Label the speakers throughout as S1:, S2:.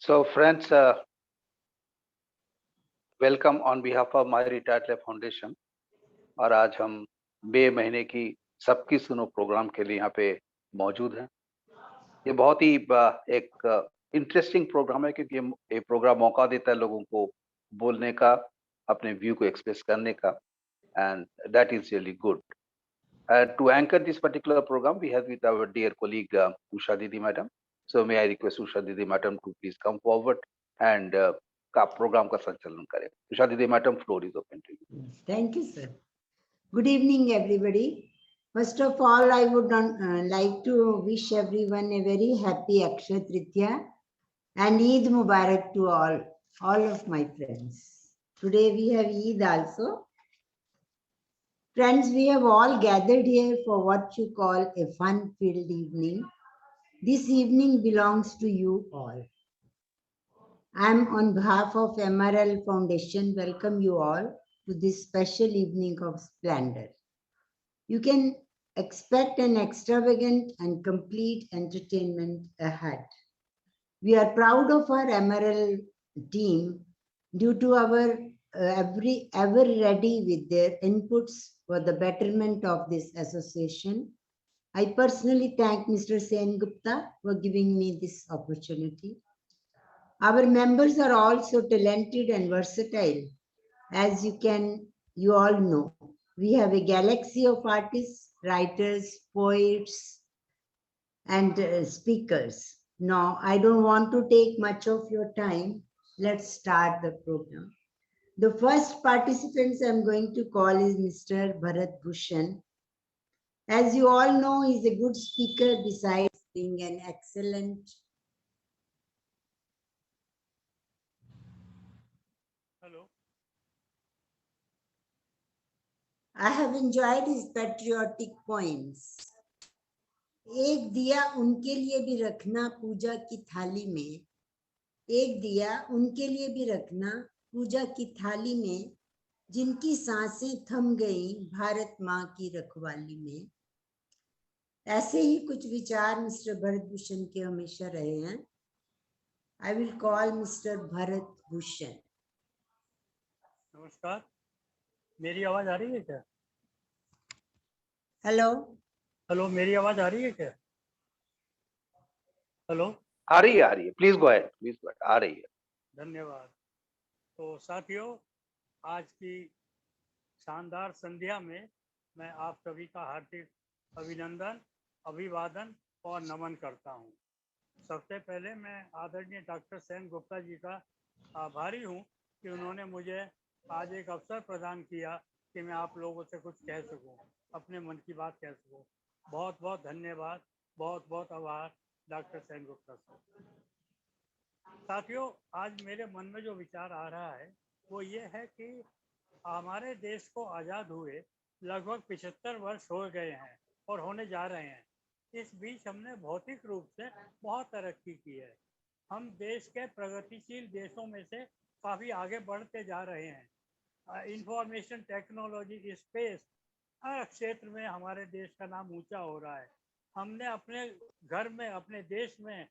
S1: So, friends, welcome on behalf of My Retired Life Foundation. और आज हम बे महीने की सबकी सुनो प्रोग्राम के लिए यहाँ पे मौजूद हैं। ये बहुत ही एक इंटरेस्टिंग प्रोग्राम है क्योंकि ये प्रोग्राम मौका देता है लोगों को बोलने का, अपने व्यू को एक्सप्रेस करने का, and that is really good. To anchor this particular program, we have with our dear colleague Usha Diddee madam. So may I request Usha Diddee madam to please come forward and का programme का संचालन करें. Usha Diddee madam, floor is open to you.
S2: Thank you, sir. Good evening, everybody. First of all, I would like to wish everyone a very happy Akshaya Tritiya and Eid Mubarak to all of my friends. Today we have Eid also. Friends, we have all gathered here for what you call a fun-filled evening. This evening belongs to you all. I am on behalf of MRL Foundation welcome you all to this special evening of splendor. You can expect an extravagant and complete entertainment ahead. We are proud of our MRL team due to our ever ready with their inputs for the betterment of this association. I personally thank Mr. Sengupta for giving me this opportunity. Our members are also talented and versatile, as you all know. We have a galaxy of artists, writers, poets, and speakers. Now, I don't want to take much of your time. Let's start the program. The first participants I'm going to call is Mr. Bharat Bhushan. As you all know, he's a good speaker besides being an excellent.
S3: Hello.
S2: I have enjoyed his patriotic poems. एक दिया उनके लिए भी रखना पूजा की थाली में, एक दिया उनके लिए भी रखना पूजा की थाली में, जिनकी सांसें थम गई भारत माँ की रखवाली में. ऐसे ही कुछ विचार मिस्टर भरत भूषण के हमेशा रहे हैं. I will call mister Bharat Bhushan.
S3: नमस्कार, मेरी आवाज आ रही है क्या?
S2: हेलो
S3: हेलो, मेरी आवाज आ रही है क्या? हेलो,
S1: आ रही है. प्लीज गो अहेड, आ रही है.
S3: धन्यवाद. तो साथियों, आज की शानदार संध्या में मैं आप सभी का हार्दिक अभिनंदन, अभिवादन और नमन करता हूं. सबसे पहले मैं आदरणीय डॉक्टर सेन गुप्ता जी का आभारी हूं कि उन्होंने मुझे आज एक अवसर प्रदान किया कि मैं आप लोगों से कुछ कह सकूं, अपने मन की बात कह सकूं. बहुत बहुत धन्यवाद, बहुत बहुत आभार डॉक्टर सेन गुप्ता सर. साथियों, आज मेरे मन में जो विचार आ रहा है वो ये है कि हमारे देश को आज़ाद हुए लगभग 75 वर्ष हो गए हैं और होने जा रहे हैं. इस बीच हमने भौतिक रूप से बहुत तरक्की की है. हम देश के प्रगतिशील देशों में से काफ़ी आगे बढ़ते जा रहे हैं. इंफॉर्मेशन टेक्नोलॉजी, स्पेस, हर क्षेत्र में हमारे देश का नाम ऊंचा हो रहा है. हमने अपने घर में, अपने देश में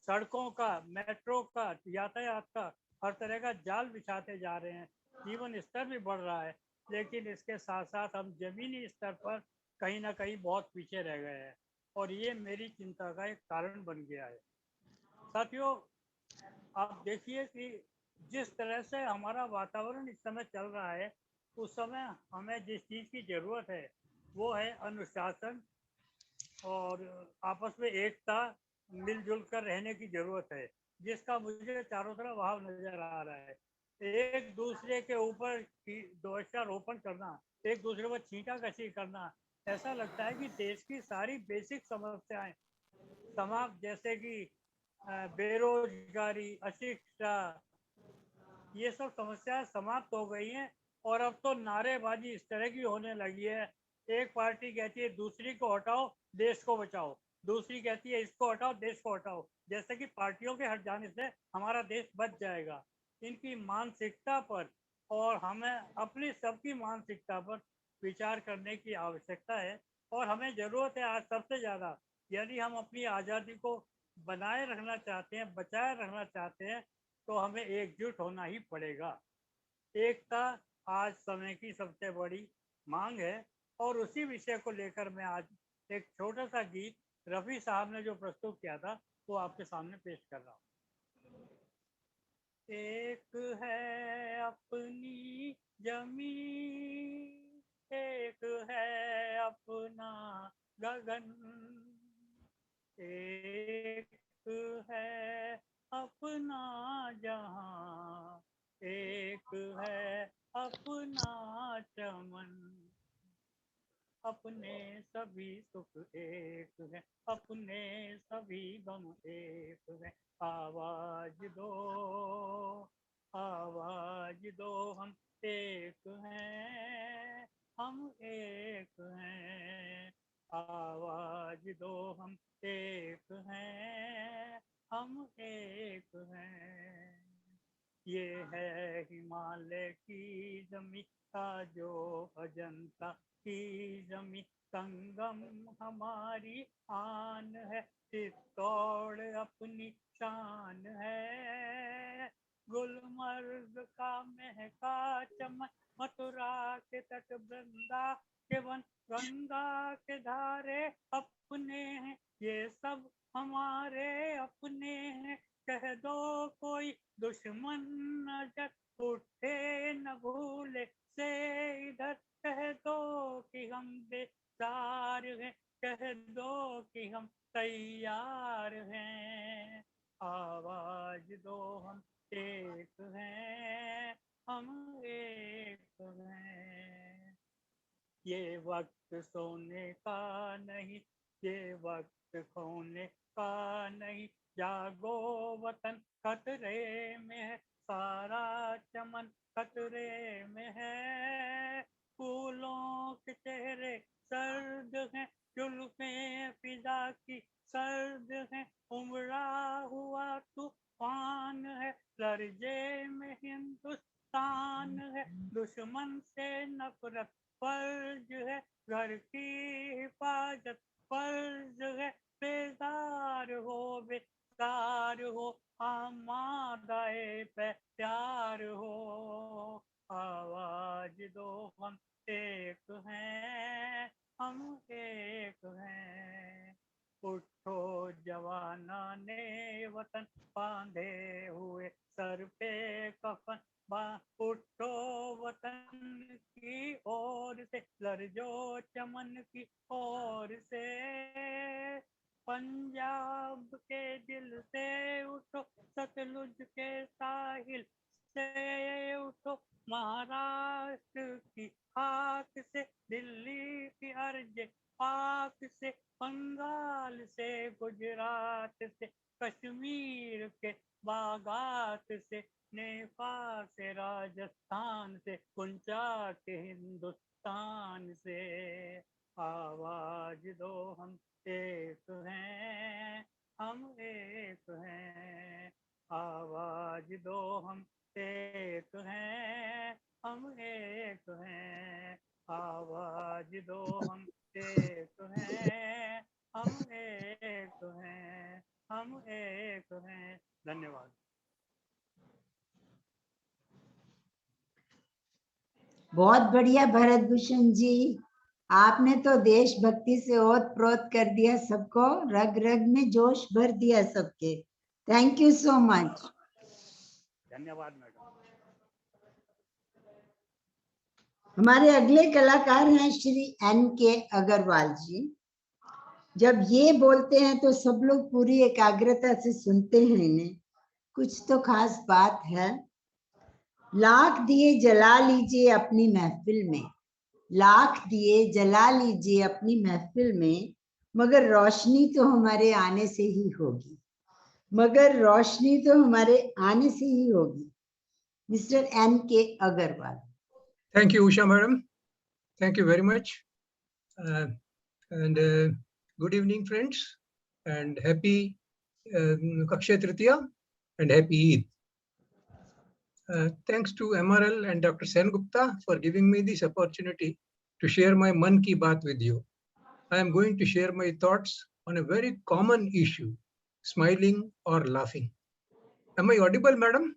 S3: सड़कों का, मेट्रो का, यातायात का हर तरह का जाल बिछाते जा रहे हैं. जीवन स्तर भी बढ़ रहा है, लेकिन इसके साथ साथ हम जमीनी स्तर पर कहीं ना कहीं बहुत पीछे रह गए हैं और ये मेरी चिंता का एक कारण बन गया है. साथियों, आप देखिए कि जिस तरह से हमारा वातावरण इस समय चल रहा है, उस समय हमें जिस चीज़ की ज़रूरत है वो है अनुशासन और आपस में एकता, मिलजुल कर रहने की ज़रूरत है, जिसका मुझे चारों तरफ अभाव नज़र आ रहा है. एक दूसरे के ऊपर दोषारोपण करना, एक दूसरे पर छींटाकशी करना, ऐसा लगता है कि देश की सारी बेसिक समस्याएं समाप्त, जैसे कि बेरोजगारी, अशिक्षा, ये सब समस्याएं समाप्त हो गई हैं और अब तो नारेबाजी इस तरह की होने लगी है. एक पार्टी कहती है दूसरी को हटाओ, देश को बचाओ, दूसरी कहती है इसको हटाओ, देश को हटाओ, जैसे कि पार्टियों के हट जाने से हमारा देश बच जाएगा. इनकी मानसिकता पर और हमें अपनी सबकी मानसिकता पर विचार करने की आवश्यकता है और हमें ज़रूरत है आज सबसे ज़्यादा. यदि हम अपनी आज़ादी को बनाए रखना चाहते हैं, बचाए रखना चाहते हैं, तो हमें एकजुट होना ही पड़ेगा। एकता आज समय की सबसे बड़ी मांग है और उसी विषय को लेकर मैं आज एक छोटा सा गीत रफी साहब ने जो प्रस्तुत किया था वो आपके सामने पेश कर रहा हूँ। एक है अपनी जमीन, एक है अपना गगन, एक है अपना जहां, एक है अपना चमन। अपने सभी सुख एक है, अपने सभी गम एक है। आवाज दो हम एक हैं, हम एक हैं। आवाज दो हम एक हैं, हम एक हैं। ये है हिमालय की जमी का जो अजंता की जमी, संगम हमारी आन है, चित्तौड़ अपनी शान है। गुलमर्ग का महका चमन, मथुरा के तट वृंदा के वन, गंगा के धारे अपने हैं, ये सब हमारे अपने हैं। कह दो कोई दुश्मन नजर उठे न भूले से इधर, कह दो कि हम बेजार हैं, कह दो कि हम तैयार हैं। आवाज दो हम एक हैं, हम एक हैं। ये वक्त सोने का नहीं, ये वक्त खोने का नहीं, जागो वतन खतरे में है, सारा चमन खतरे में है। फूलों के चेहरे सर्द हैं, जुल्फें फिजा की सर्द हैं, उमड़ा हुआ तूफान है, लरजे में हिंदुस्तान है। दुश्मन से नफरत फर्ज है, घर की हिफाजत फर्ज है। बेदार हो आमादाए पे प्यार हो। आवाज दो हम एक हैं, हम एक हैं। उठो जवाना ने वतन बांधे हुए सर पे कफन, उठो वतन की ओर से, लरजो चमन की ओर से। पंजाब के दिल से उठो, सतलुज के साहिल से उठो, महाराष्ट्र की खाक से, दिल्ली की अर्ज पाक से, बंगाल से, गुजरात से, कश्मीर के बागात से, नेपाल से, राजस्थान से, पुंचा के हिंदुस्तान से। आवाज दो हम एक हैं, हम एक हैं। आवाज दो हम एक हैं, हम एक हैं। आवाज दो हम एक हैं, हम एक हैं, हम एक हैं। धन्यवाद।
S2: बहुत बढ़िया भरत भूषण जी, आपने तो देशभक्ति से ओत प्रोत कर दिया सबको, रग रग में जोश भर दिया सबके। Thank you so much.
S3: धन्यवाद मैडम।
S2: हमारे अगले कलाकार हैं श्री NK अग्रवाल जी। जब ये बोलते हैं तो सब लोग पूरी एकाग्रता से सुनते हैं इन्हें, कुछ तो खास बात है। लाख दिए जला लीजिए अपनी महफिल में, लाख दिए जला लीजिए अपनी महफिल में, मगर रोशनी तो हमारे आने से ही होगी, मगर रोशनी तो हमारे आने से ही होगी। Mister NK Agarwal.
S4: Thank you, Usha madam. Thank you very much. Good evening, friends, and happy Akshaya Tritiya and happy Eid. Thanks to MRL and Dr. Sengupta for giving me this opportunity to share my Man Ki Baat with you. I am going to share my thoughts on a very common issue, smiling, or laughing. Am I audible, madam?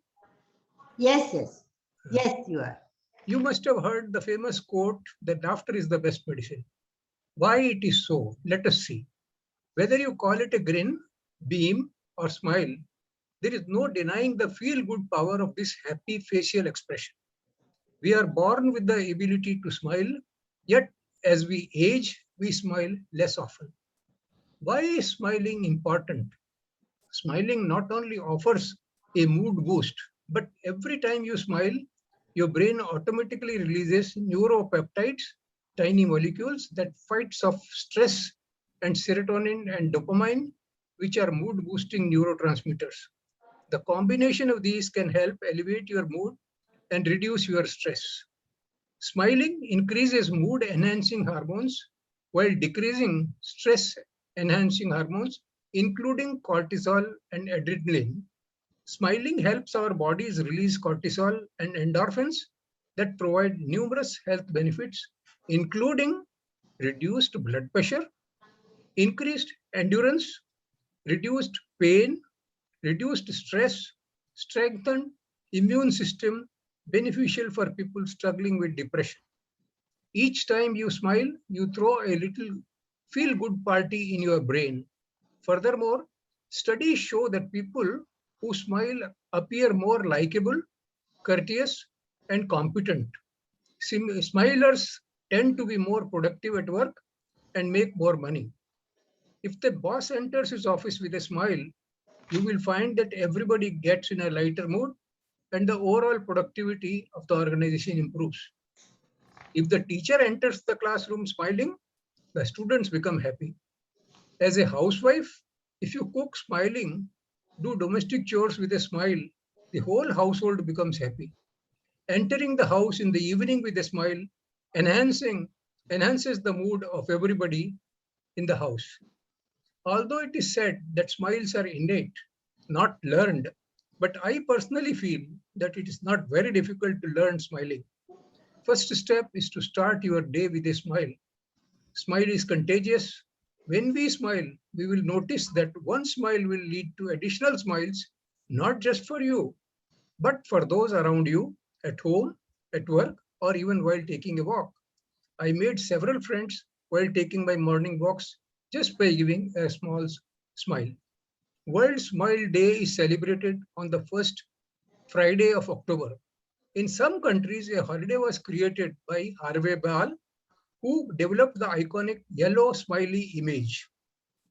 S2: Yes, yes. Yes, you are.
S4: You must have heard the famous quote that laughter is the best medicine. Why it is so? Let us see. Whether you call it a grin, beam, or smile, there is no denying the feel-good power of this happy facial expression. We are born with the ability to smile, yet as we age, we smile less often. Why is smiling important? Smiling not only offers a mood boost, but every time you smile, your brain automatically releases neuropeptides, tiny molecules that fights off stress, and serotonin and dopamine, which are mood boosting neurotransmitters. The combination of these can help elevate your mood and reduce your stress. Smiling increases mood enhancing hormones while decreasing stress enhancing hormones, including cortisol and adrenaline. Smiling helps our bodies release cortisol and endorphins that provide numerous health benefits, including reduced blood pressure, increased endurance, reduced pain, reduced stress, strengthened immune system, beneficial for people struggling with depression. Each time you smile, you throw a little feel good party in your brain. Furthermore, studies show that people who smile appear more likable, courteous, and competent. Smilers tend to be more productive at work and make more money. If the boss enters his office with a smile, you will find that everybody gets in a lighter mood and the overall productivity of the organization improves. If the teacher enters the classroom smiling, the students become happy. As a housewife, if you cook smiling, do domestic chores with a smile, the whole household becomes happy. Entering the house in the evening with a smile enhances the mood of everybody in the house. Although it is said that smiles are innate, not learned, but I personally feel that it is not very difficult to learn smiling. First step is to start your day with a smile. Smile is contagious. When we smile, we will notice that one smile will lead to additional smiles, not just for you, but for those around you, at home, at work, or even while taking a walk. I made several friends while taking my morning walks just by giving a small smile. World Smile Day is celebrated on the first Friday of October. In some countries, a holiday was created by Harvey Ball, who developed the iconic yellow smiley image.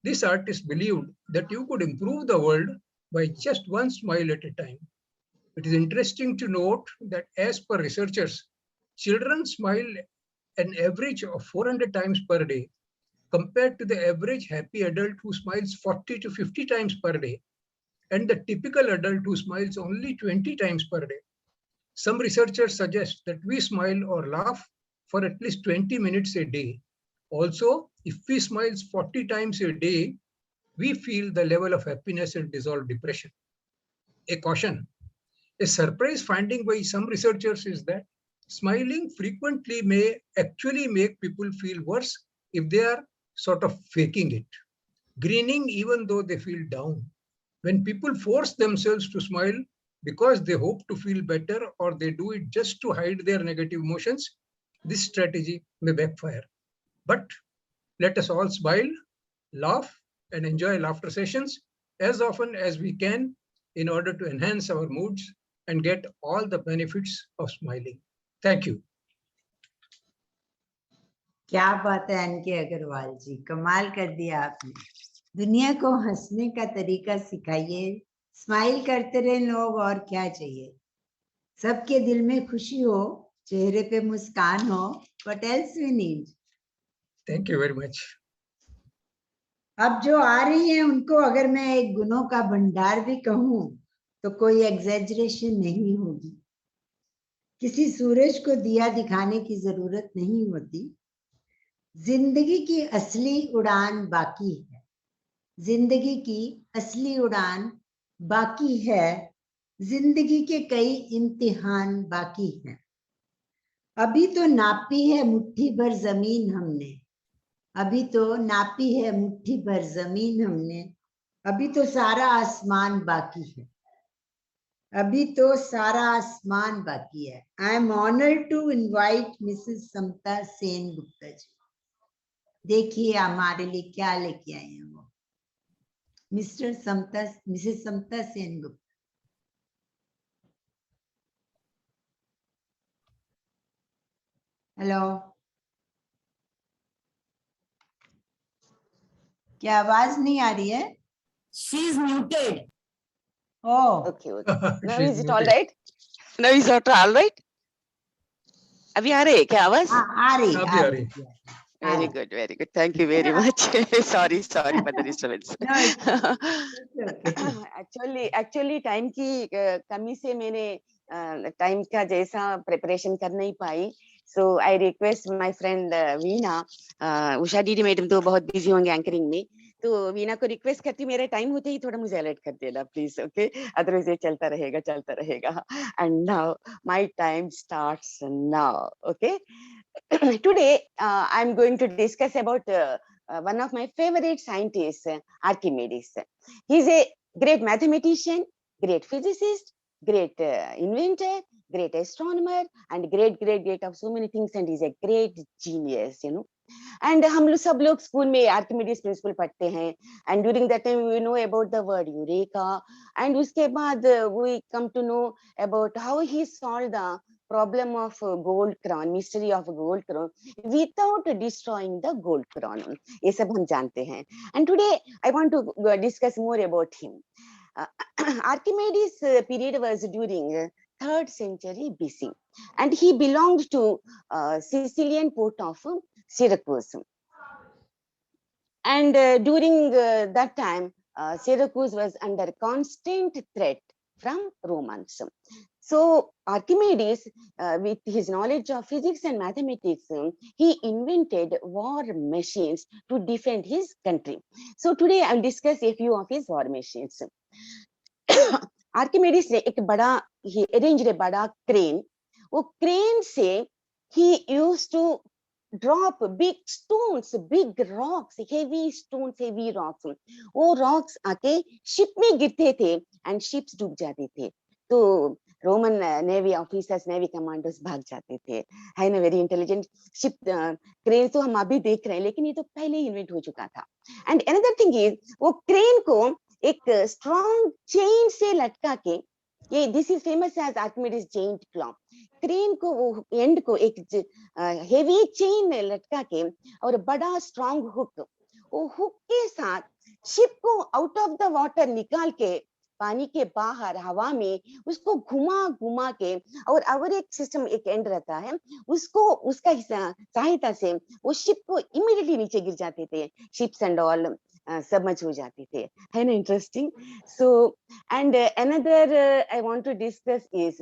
S4: This artist believed that you could improve the world by just one smile at a time. It is interesting to note that as per researchers, children smile an average of 400 times per day compared to the average happy adult who smiles 40 to 50 times per day and the typical adult who smiles only 20 times per day. Some researchers suggest that we smile or laugh for at least 20 minutes a day. Also, if we smile 40 times a day, we feel the level of happiness and dissolve depression. A caution. A surprise finding by some researchers is that smiling frequently may actually make people feel worse if they are sort of faking it, grinning even though they feel down. When people force themselves to smile because they hope to feel better or they do it just to hide their negative emotions, this strategy may backfire. But let us all smile, laugh, and enjoy laughter sessions as often as we can in order to enhance our moods and get all the benefits of smiling. Thank you.
S2: क्या बात है N K Agarwal जी, कमाल कर दिया आपने। दुनिया को हंसने का तरीका सिखाइए, स्माइल करते रहे लोग, और क्या चाहिए। सबके दिल में खुशी हो, चेहरे पे मुस्कान हो, what else we need?
S4: Thank you very much.
S2: अब जो आ रही हैं उनको अगर मैं एक गुणों का भंडार भी कहूं तो कोई एग्जैजरेशन नहीं होगी। किसी सूरज को दिया दिखाने की जरूरत नहीं होती। जिंदगी की असली उड़ान बाकी है, जिंदगी की असली उड़ान बाकी है, जिंदगी के कई इम्तिहान बाकी हैं। अभी तो नापी है मुट्ठी भर जमीन हमने, अभी तो नापी है मुट्ठी भर जमीन हमने, अभी तो सारा आसमान बाकी है, अभी तो सारा आसमान बाकी है। I am honoured to invite Mrs Samta Sen Gupta ji. देखिए हमारे लिए क्या लेके आए हैं वो, mister Samta, Mrs Samta Sen Gupta. Hello, क्या आवाज नहीं आ रही है?
S5: She is muted.
S2: Oh,
S5: Okay, okay. Now
S4: She's
S5: is it all
S4: muted.
S5: right? Now is it all right? अभी आ रहे हैं क्या आवाज?
S2: हाँ आ रही,
S4: अभी आ रही।
S5: Very good, very good. Thank you very much. sorry for the disturbance.
S2: No, it's okay.
S5: Actually time की कमी से मैंने टाइम का जैसा प्रिपरेशन कर नहीं पाई. So I request my friend वीणा, उषा दीदी मैडम तो बहुत बिजी होंगे एंकरिंग में, तो वीणा को रिक्वेस्ट करती मेरे टाइम होते ही थोड़ा मुझे अलर्ट कर देना प्लीज. ओके, अदरवाइज ये चलता रहेगा. And now my time starts now. Okay. Today, I'm going to discuss about one of my favorite scientists, Archimedes. He's a great mathematician, great physicist, great inventor, great astronomer, and great of so many things. And he's a great genius, you know. And हम लोग सब लोग school में Archimedes principal पढ़ते हैं. And during that time, we know about the word eureka. And उसके बाद we come to know about how he solved the problem of gold crown, mystery of gold crown, without destroying the gold crown. ये सब हम जानते हैं. And today I want to discuss more about him. Archimedes period was during 3rd century BC, and he belonged to Sicilian port of Syracuse. And during that time, Syracuse was under constant threat from Romans. So Archimedes, with his knowledge of physics and mathematics, he invented war machines to defend his country. So today I'll discuss a few of his war machines. Archimedes ने एक बड़ा, he arranged a बड़ा crane. वो crane से he used to drop big stones, big rocks, heavy stones, heavy rocks. वो rocks आके ship में गिरते थे and ships डूब जाते थे. तो Roman navy officers, navy commanders भाग जाते थे. है ना, वेरी इंटेलिजेंट शिप. क्रेन तो हम अभी देख रहे हैं, लेकिन ये तो पहले ही इन्वेंट हो चुका था. एंड अनदर थिंग इज, वो क्रेन को एक स्ट्रॉन्ग चेन से लटका के, ये this is famous as Archimedes chain claw. Crane को वो एंड को एक हेवी चेन लटका के और बड़ा स्ट्रॉन्ग हुक, वो हुक के साथ शिप को आउट ऑफ द वाटर निकाल के पानी के बाहर हवा में उसको घुमा के, और एक सिस्टम, एक एंड रहता है, उसको उसका सहायता से वो शिप को इमीडिएटली नीचे गिर जाते थे. शिप्स एंड ऑल सबमर्ज हो जाते थे. है ना, interesting. So and another I want to discuss is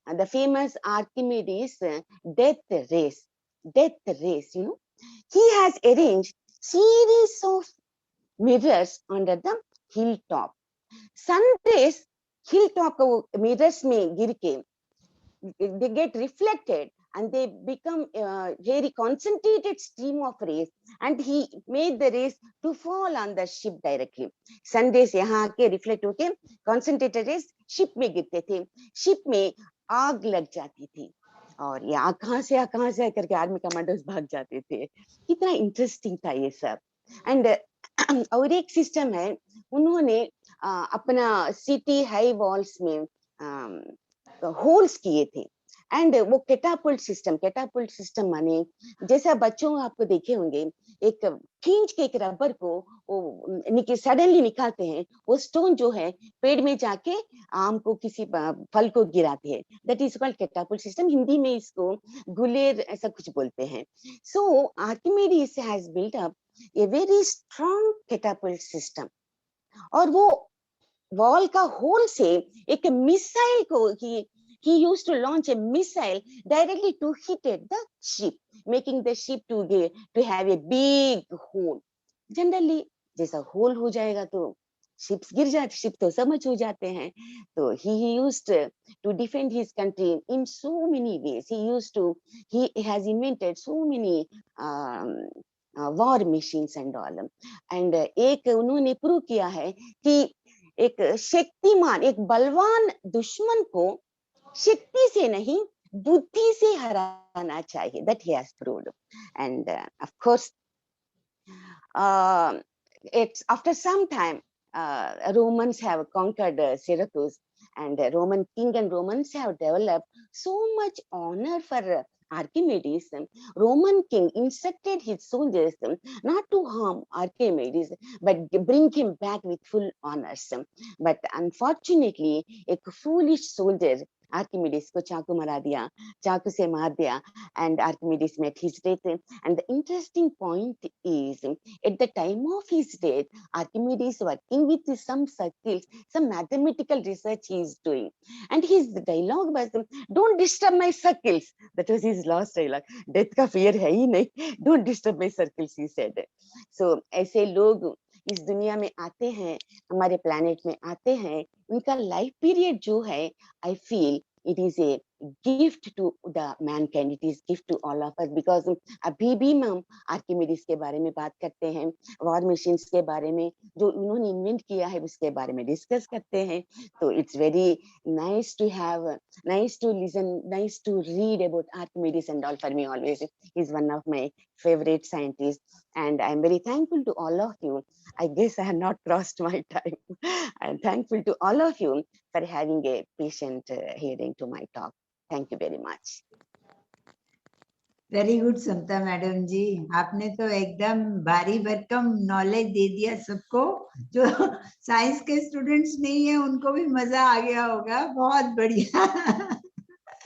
S5: the famous Archimedes death rays. You know, he has arranged series of mirrors under the hilltop. Sun rays hill top mirrors में गिर के they get reflected and they become very concentrated stream of rays, and he made the rays to fall on the ship directly. Sun rays यहाँ आके reflect होके concentrated rays ship में गिरते थे. Ship में आग लग जाती थी और ये कहाँ से करके आर्मी कमांडर्स भाग जाते थे. कितना इंटरेस्टिंग था ये सब. एंड और एक सिस्टम है, उन्होंने अपना सिटी हाई वॉल्स में होल्स किए थे. एंड वो कैटापुल्ट सिस्टम माने जैसा बच्चों आपको देखे होंगे, एक खींच के एक रबर को वो सडनली निकालते हैं, वो स्टोन जो है पेड़ में जाके आम को किसी फल को गिराते हैं. That is called catapult system. Hindi में इसको गुलेर ऐसा कुछ बोलते हैं. So Archimedes has built up a very strong catapult system. और वो वॉल का होल से एक मिसाइल को he used to launch a missile directly to hit at the ship, making the ship to have a big hole. Generally जैसा whole हो जाएगा तो शिप्स गिर जाते, शिप तो समझ हो जाते हैं. तो he used to defend his country in so many ways. He has invented so many war machines and all. And एक उन्होंने प्रूव किया है कि एक शक्तिमान, एक बलवान दुश्मन को शक्ति से नहीं बुद्धि से हराना चाहिए. That he has proved. And of course, it's after some time Romans have conquered Syracuse, and Roman king and Romans have developed so much honor for Archimedes. Roman king instructed his soldiers not to harm Archimedes, but bring him back with full honors. But unfortunately, a foolish soldier Archimedes को चाकू मारा दिया, चाकू से मार दिया, and Archimedes met his death. And the interesting point is, at the time of his death, Archimedes working with some circles, some mathematical research he is doing, and his dialogue was, "Don't disturb my circles." That was his last dialogue. Death का fear है ही नहीं. Don't disturb my circles, he said. So ऐसे लोग इस दुनिया में आते हैं, हमारे प्लैनेट में आते हैं, उनका लाइफ पीरियड जो है, I feel it is a gift to the mankind. It is gift to all of us, because अभी भी हम आर्किमिडीज के बारे में बात करते हैं, वॉर मशीन्स के बारे में जो उन्होंने इन्वेंट किया है उसके बारे में डिस्कस करते हैं. तो it's very nice to have, nice to listen, nice to read about Archimedes and all. For me always he is one of my favourite scientist, and I am very thankful to all of you. I guess I have not crossed my time. I am thankful to all of you for having a patient hearing to my talk. Thank you very much.
S2: Very good Samta madam ji, आपने तो एकदम भारी भरकम knowledge दे दिया सबको. जो science के students नहीं है उनको भी मजा आ गया होगा. बहुत बढ़िया.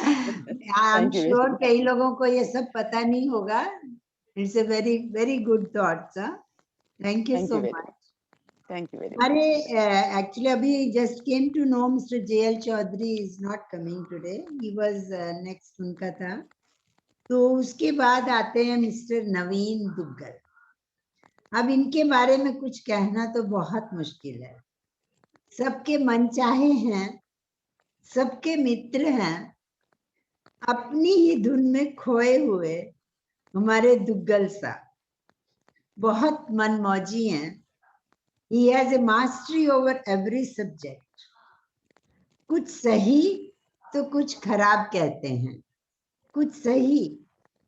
S2: आई एम श्योर कई लोगों को ये सब पता नहीं होगा. It's a very very good thoughts. Thank you so much.
S5: Thank you very much.
S2: अरे एक्चुअली अभी just came to know mister JL Chaudhary is not coming today. He was next उनका था. तो उसके बाद आते हैं मिस्टर नवीन दुग्गल. अब इनके बारे में कुछ कहना तो बहुत मुश्किल है. सबके मनचाहे हैं, सबके मित्र हैं, अपनी ही धुन में खोए हुए हमारे दुग्गल साहब बहुत मनमौजी हैं. He has a mastery over every subject. कुछ सही तो कुछ खराब कहते हैं, कुछ सही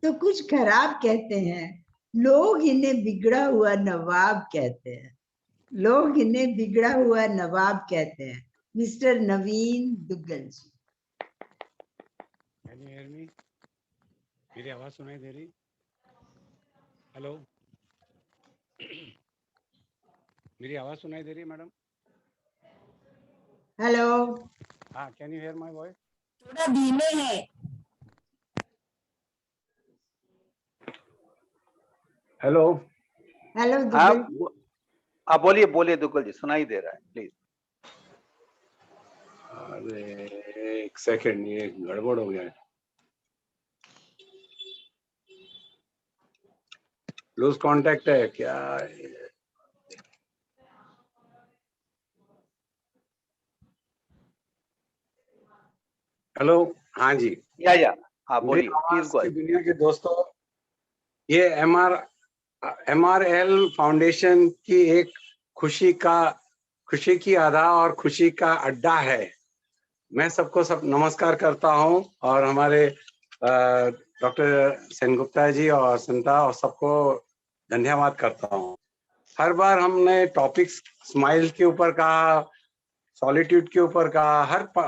S2: तो कुछ खराब कहते हैं. लोग इन्हें बिगड़ा हुआ नवाब कहते हैं, लोग इन्हें बिगड़ा हुआ नवाब कहते हैं. Mister Naveen Duggal ji.
S6: Can you hear me? मेरी आवाज सुनाई दे रही? हेलो. मेरी आवाज सुनाई दे रही है मैडम?
S2: हेलो.
S6: हाँ, can you here my voice?
S2: थोड़ा धीमे है.
S1: हेलो.
S2: हेलो दुग्गल.
S1: आप बोलिए, बोलिए दुग्गल जी, सुनाई दे रहा है, प्लीज.
S6: अरे एक सेकंड, ये गड़बड़ हो गया है. लूज कांटेक्ट है क्या? हेलो. हाँ जी.
S1: या हाँ बोलिए प्लीज गो.
S6: दुनिया के दोस्तों, ये MRL फाउंडेशन की एक खुशी की आधा और खुशी का अड्डा है. मैं सबको नमस्कार करता हूं, और हमारे डॉक्टर सेनगुप्ता जी और संता और सबको धन्यवाद करता हूं. हर बार हमने टॉपिक्स स्माइल के ऊपर कहा, सॉलिट्यूड के ऊपर कहा,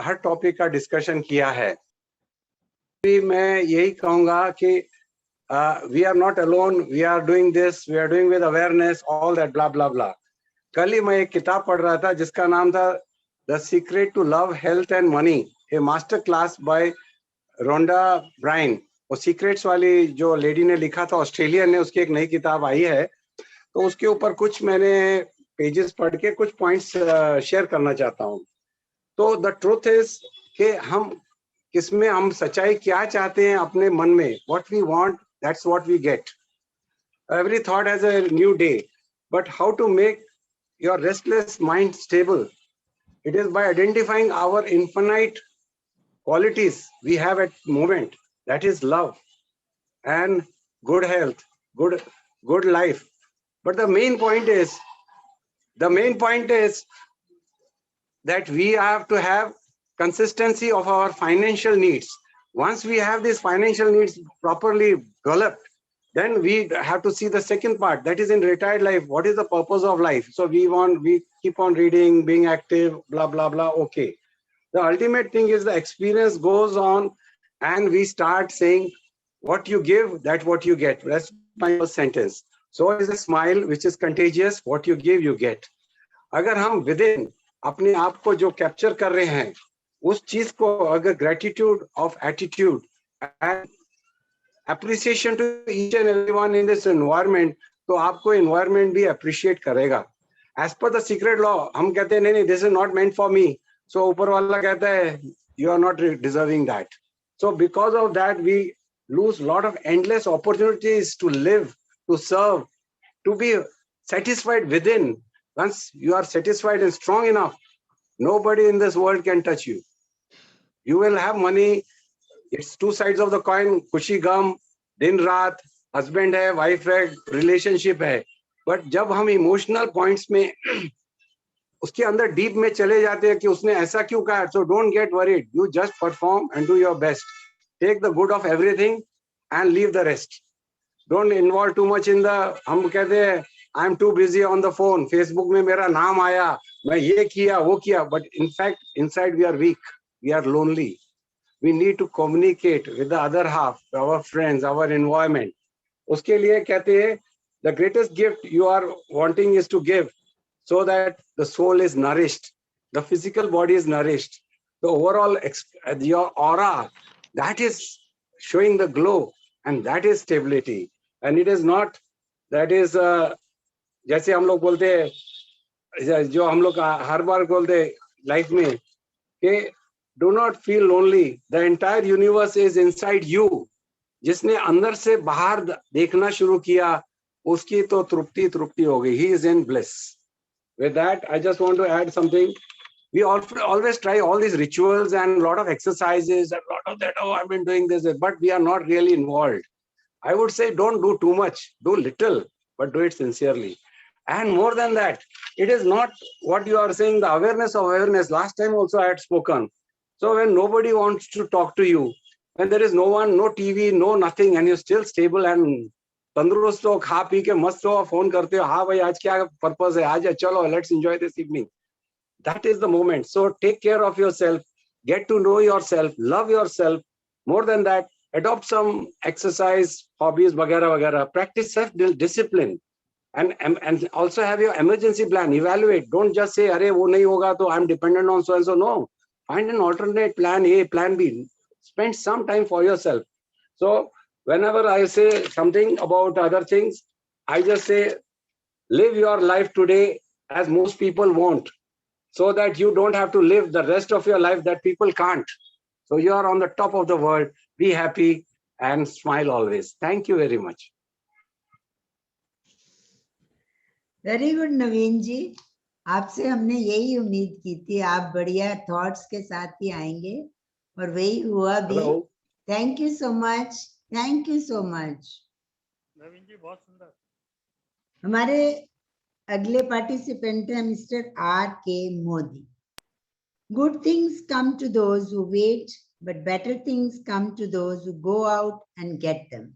S6: हर टॉपिक का डिस्कशन किया है. मैं यही कहूंगा कि we are not alone, we are doing this, we are doing with awareness, all that blah blah blah. कल ही मैं एक किताब पढ़ रहा था जिसका नाम था The Secret to Love, Health and Money, a master class by Rhonda Byrne. वो सीक्रेट्स वाली जो लेडी ने लिखा था, ऑस्ट्रेलियन ने, उसकी एक नई किताब आई है. तो उसके ऊपर कुछ मैंने पेजेस पढ़ के कुछ पॉइंट्स शेयर करना चाहता हूँ. तो द ट्रूथ इज कि हम सच्चाई क्या चाहते हैं अपने मन में. What we want, that's what we get. Every thought has a new day, but how to make your restless mind stable? It is by identifying our infinite qualities we have at moment. That is love and good health, good good life. But the main point is that we have to have consistency of our financial needs. Once we have these financial needs properly developed, then we have to see the second part, that is in retired life. What is the purpose of life? So we keep on reading, being active, blah, blah, blah. Okay. The ultimate thing is the experience goes on and we start saying, what you give, that's what you get. That's my first sentence. So is a smile which is contagious. What you give, you get. अगर हम within अपने आप को जो capture कर रहे हैं, उस चीज को अगर gratitude of attitude and appreciation to each and everyone in this environment, तो आपको environment भी appreciate करेगा. As per the secret law, हम कहते हैं नहीं, this is not meant for me. So ऊपर वाला कहता है, you are not deserving that. So because of that, we lose a lot of endless opportunities to live, to serve, to be satisfied within. Once you are satisfied and strong enough, nobody in this world can touch you. You will have money. It's two sides of the coin. खुशी गम, दिन रात, husband है, wife है, relationship है. But जब हम emotional points में उसके अंदर deep में चले जाते हैं कि उसने ऐसा क्यों कहा, so don't get worried. You just perform and do your best. Take the good of everything and leave the rest. Don't involve too much in the, हम कहते हैं, I'm too busy on the phone. Facebook में मेरा नाम आया, मैं ये किया, वो किया. But in fact, inside we are weak. We are lonely. We need to communicate with the other half, our friends, our environment. उसके लिए कहते हैं, the greatest gift you are wanting is to give so that the soul is nourished, the physical body is nourished, the overall, your aura, that is showing the glow, and that is stability. And it is not, that is, जैसे हम लोग बोलते हैं, जो हम लोग हर बार बोलते हैं लाइफ में कि do not feel lonely. The entire universe is inside you. जिसने अंदर से बाहर देखना शुरू किया, उसकी तो तृप्ति हो गई. He is in bliss. With that, I just want to add something. We always try all these rituals and a lot of exercises, and a lot of that, oh, I've been doing this, but we are not really involved. I would say don't do too much, do little, but do it sincerely. And more than that, it is not what you are saying, the awareness of awareness. Last time also I had spoken. So when nobody wants to talk to you, when there is no one, no TV, no nothing, and you're still stable and तंदुरुस्त हो, खा P के मस्त हो, phone करते हो, हाँ भाई आज क्या पर्पस है, आज चलो, let's enjoy this evening. That is the moment. So take care of yourself, get to know yourself, love yourself. More than that, adopt some exercise, hobbies, वगैरह वगैरह. Practice self-discipline. And also have your emergency plan. Evaluate. Don't just say, अरे वो नहीं होगा तो I'm dependent on so and so. No. Find an alternate plan A, plan B. Spend some time for yourself. So whenever I say something about other things, I just say, live your life today as most people want, so that you don't have to live the rest of your life that people can't. So you are on the top of the world. Be happy and smile always. Thank you very much.
S2: Very good Naveen ji, आपसे हमने यही उम्मीद की थी, आप बढ़िया thoughts के साथ ही आएंगे और वही हुआ भी. Thank you so much, thank you so much.
S3: Naveen ji बहुत सुंदर.
S2: हमारे अगले पार्टिसिपेंट है mister R.K. Modi. Good things come to those who wait, but better things come to those who go out and get them.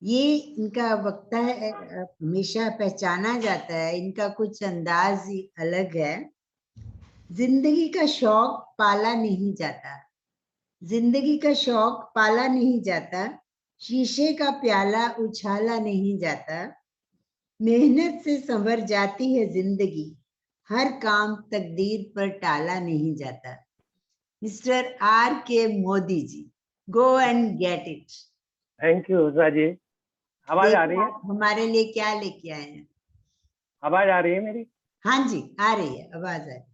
S2: ये इनका वक्ता है, हमेशा पहचाना जाता है, इनका कुछ अंदाज ही अलग है. जिंदगी का शौक पाला नहीं जाता, जिंदगी का शौक पाला नहीं जाता, शीशे का प्याला उछाला नहीं जाता, मेहनत से संवर जाती है जिंदगी, हर काम तकदीर पर टाला नहीं जाता. Mister R.K. Modi ji, go and get it.
S7: Thank you Usha ji. आवाज आ रही है?
S2: हमारे लिए क्या लेके आए हैं?
S7: आवाज आ रही है मेरी?
S2: हाँ जी, आ रही है, आवाज आ रही है.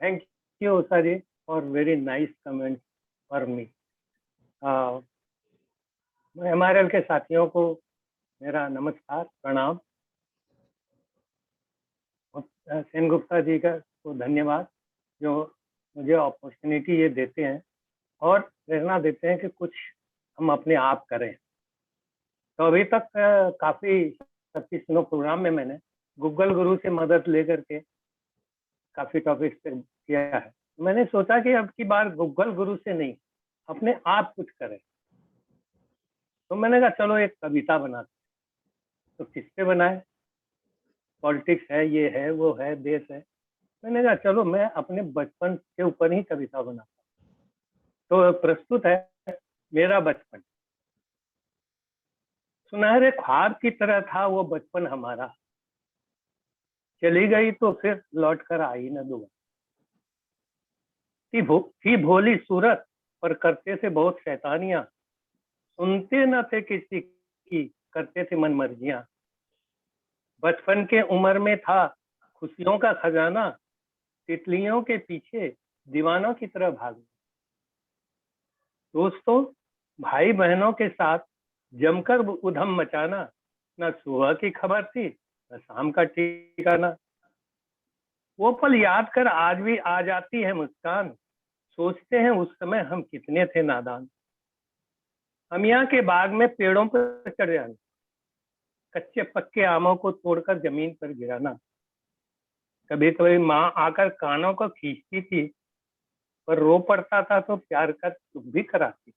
S7: Thank you Usha ji for very nice comment for me. MRL के साथियों को मेरा नमस्कार, प्रणाम. सेनगुप्ता जी का को धन्यवाद जो मुझे अपॉर्चुनिटी ये देते हैं और प्रेरणा देते हैं कि कुछ हम अपने आप करें. तो अभी तक काफी सबकी सुनो प्रोग्राम में मैंने गूगल गुरु से मदद लेकर के काफी टॉपिक्स पे किया है। मैंने सोचा कि अब की बार गूगल गुरु से नहीं, अपने आप कुछ करें। तो मैंने कहा चलो एक कविता बनाते। तो किस पे बनाए? पॉलिटिक्स है, ये है, वो है, देश है। मैंने कहा चलो मैं अपने बचपन के ऊपर ही कविता बनाता। तो प्रस्तुत है मेरा बचपन। सुनहरे ख्वाब की तरह था वो बचपन हमारा, चली गई तो फिर लौट कर आई न दुआ। थी भोली सूरत पर करते थे बहुत शैतानियां, सुनते न थे किसी की, करते थे मन मर्जियां। बचपन के उम्र में था खुशियों का खजाना, तितलियों के पीछे दीवानों की तरह भागना। दोस्तों भाई बहनों के साथ जमकर उधम मचाना, न सुबह की खबर थी न शाम का ठिकाना। वो पल याद कर आज भी आ जाती है मुस्कान, सोचते हैं उस समय हम कितने थे नादान। अमिया के बाग में पेड़ों पर चढ़ जाना, कच्चे पक्के आमों को तोड़कर जमीन पर गिराना। कभी कभी माँ आकर कानों को खींचती थी, पर रो पड़ता था तो प्यार का चुप भी कराती।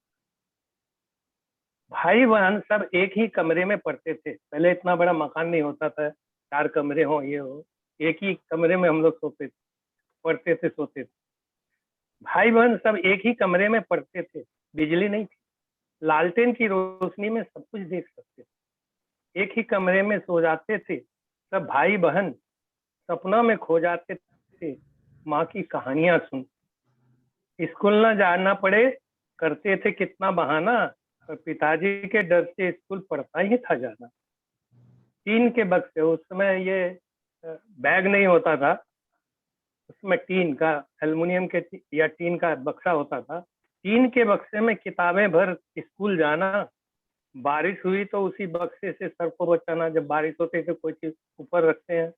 S7: भाई बहन सब एक ही कमरे में पढ़ते थे। पहले इतना बड़ा मकान नहीं होता था, 4 कमरे हो ये हो, एक ही कमरे में हम लोग सोते थे, पढ़ते थे, सोते थे। भाई बहन सब एक ही कमरे में पढ़ते थे, बिजली नहीं थी, लालटेन की रोशनी में सब कुछ देख सकते थे। एक ही कमरे में सो जाते थे सब भाई बहन, सपनों में खो जाते थे माँ की कहानियां सुन। स्कूल न जाना पड़े करते थे कितना बहाना, पर पिताजी के डर से स्कूल पढ़ता ही था जाना। टीन के बक्से, उस समय ये बैग नहीं होता था, उसमें टीन का, एल्युमिनियम के या टीन का बक्सा होता था। टीन के बक्से में किताबें भर स्कूल जाना, बारिश हुई तो उसी बक्से से सर को बचाना। जब बारिश होती है तो कोई चीज ऊपर रखते हैं,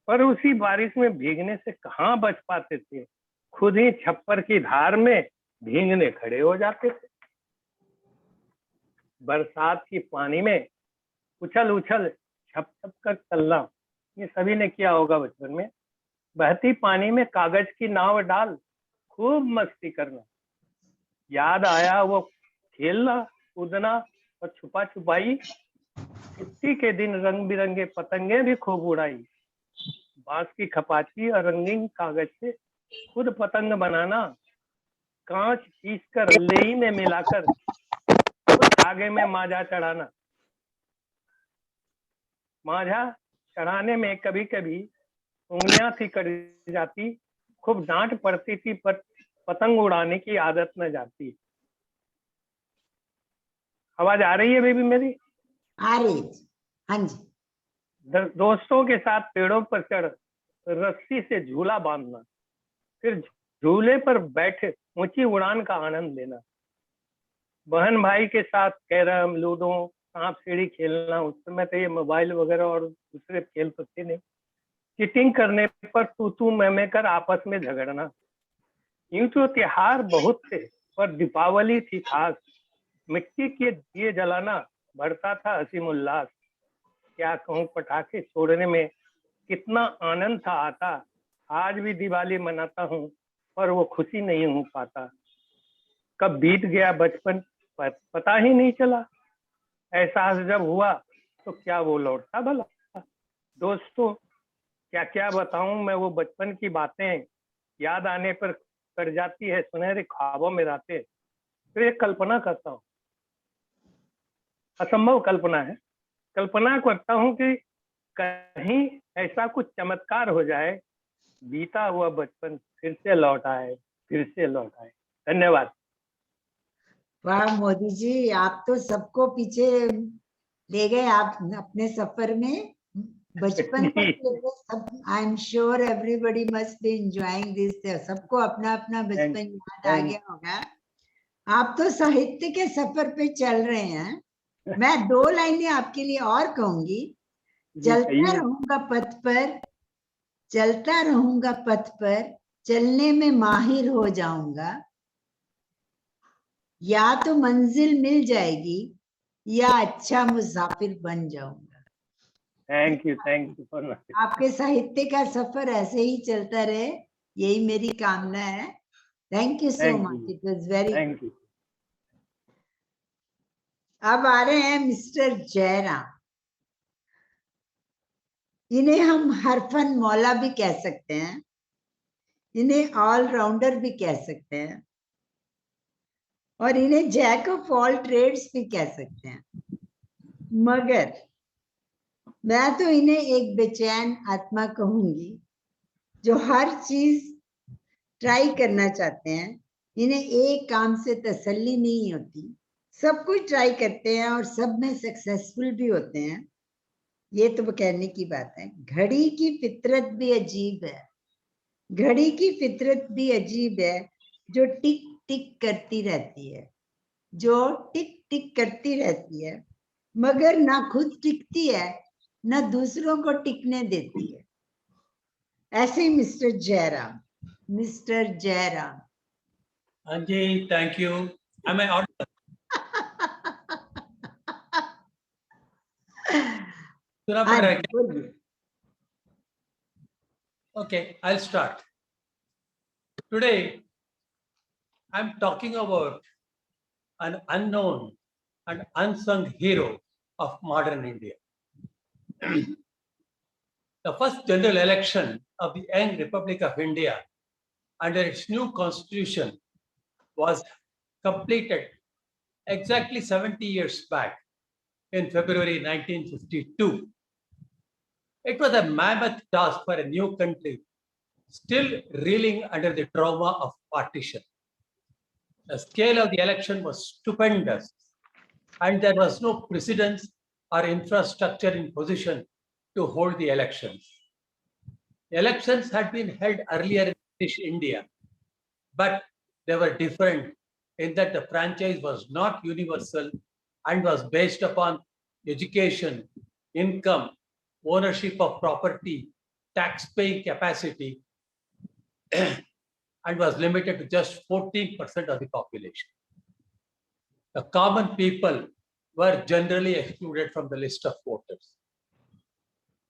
S7: पर उसी बारिश में भीगने से कहाँ बच पाते थे, खुद ही छप्पर की धार में भीगने खड़े हो जाते थे। बरसात की पानी में उछल उछल छप छप कर चलना, ये सभी ने किया होगा बचपन में। बहती पानी में कागज की नाव डाल खूब मस्ती करना। याद आया वो खेलना कूदना और छुपा छुपाई, छुट्टी के दिन रंग बिरंगे पतंगे भी खूब उड़ाई। बांस की खपाची और रंगीन कागज से खुद पतंग बनाना, कांच पीस कर लेई में मिलाकर धागे में माजा चढ़ाना। माजा चढ़ाने में कभी कभी उंगलियां थी कट जाती, खूब डांट पड़ती थी, पर पतंग उड़ाने की आदत न जाती। आवाज आ रही है बेबी मेरी?
S2: आ रही है। हाँ जी।
S7: दोस्तों के साथ पेड़ों पर चढ़ रस्सी से झूला बांधना, फिर झूले पर बैठे ऊंची उड़ान का आनंद लेना। बहन भाई के साथ कैरम, लूडो, सांप सीढ़ी खेलना। उस समय तो ये मोबाइल वगैरह और दूसरे खेल तो थे नहीं। चीटिंग करने पर तू मैं कर आपस में झगड़ना। यूं तो त्योहार बहुत थे, पर दीपावली थी खास। मिट्टी के दिए जलाना बढ़ता था हसीम उल्लास। क्या कहूँ, पटाखे छोड़ने में कितना आनंद था आता। आज भी दिवाली मनाता हूँ, पर वो खुशी नहीं हो पाता। कब बीत गया बचपन पता ही नहीं चला। एहसास जब हुआ तो क्या वो लौटता भला। दोस्तों क्या क्या बताऊं मैं, वो बचपन की बातें याद आने पर कर जाती है सुनहरे ख्वाबों में रातें। फिर एक कल्पना करता हूँ, असंभव कल्पना है। कल्पना करता हूँ कि कहीं ऐसा कुछ चमत्कार हो जाए, बीता हुआ बचपन फिर से लौट आए, फिर से लौट आए। धन्यवाद।
S2: वाह मोदी जी, आप तो सबको पीछे ले गए आप अपने सफर में। बचपन तक ले गए सब। I am sure everybody must be enjoying this. सबको अपना अपना बचपन याद आ गया होगा। आप तो साहित्य के सफर पे चल रहे हैं। मैं 2 लाइनें आपके लिए और कहूंगी। चलता रहूंगा पथ पर, चलता रहूंगा पथ पर, चलने में माहिर हो जाऊंगा। या तो मंजिल मिल जाएगी या अच्छा मुसाफिर बन जाऊंगा।
S7: थैंक यू फॉर
S2: आपके साहित्य का सफर ऐसे ही चलता रहे, यही मेरी कामना है। Thank you so much, it was very.
S7: Thank you.
S2: अब आ रहे हैं मिस्टर जयराम। इन्हें हम हरफन मौला भी कह सकते हैं, इन्हें ऑलराउंडर भी कह सकते हैं, और इन्हें जैक ऑफ ऑल ट्रेड्स भी कह सकते हैं। मगर मैं तो इन्हें एक बेचैन आत्मा कहूंगी, जो हर चीज ट्राई करना चाहते हैं। इन्हें एक काम से तसल्ली नहीं होती, सब कुछ ट्राई करते हैं और सब में सक्सेसफुल भी होते हैं। ये तो कहने की बात है। घड़ी की फितरत भी अजीब है, घड़ी की फितरत भी अजीब है, जो टिक टिक करती रहती है, जो टिक टिक करती रहती है, मगर ना खुद टिकती है, ना दूसरों को टिकने देती है। ऐसे ही मिस्टर जयराम, मिस्टर जयराम।
S8: हाँ जी, thank you. Am I audible? सुना पड़ रहा है क्या?
S2: बोलिए।
S8: Okay, I'll start. Today, I'm talking about an unknown and unsung hero of modern India. The first general election of the young Republic of India under its new constitution was completed exactly 70 years back in February 1952. It was a mammoth task for a new country still reeling under the trauma of partition. The scale of the election was stupendous, and there was no precedence or infrastructure in position to hold the elections. The elections had been held earlier in British India, but they were different in that the franchise was not universal and was based upon education, income, ownership of property, tax-paying capacity, and was limited to just 14% of the population. The common people were generally excluded from the list of voters.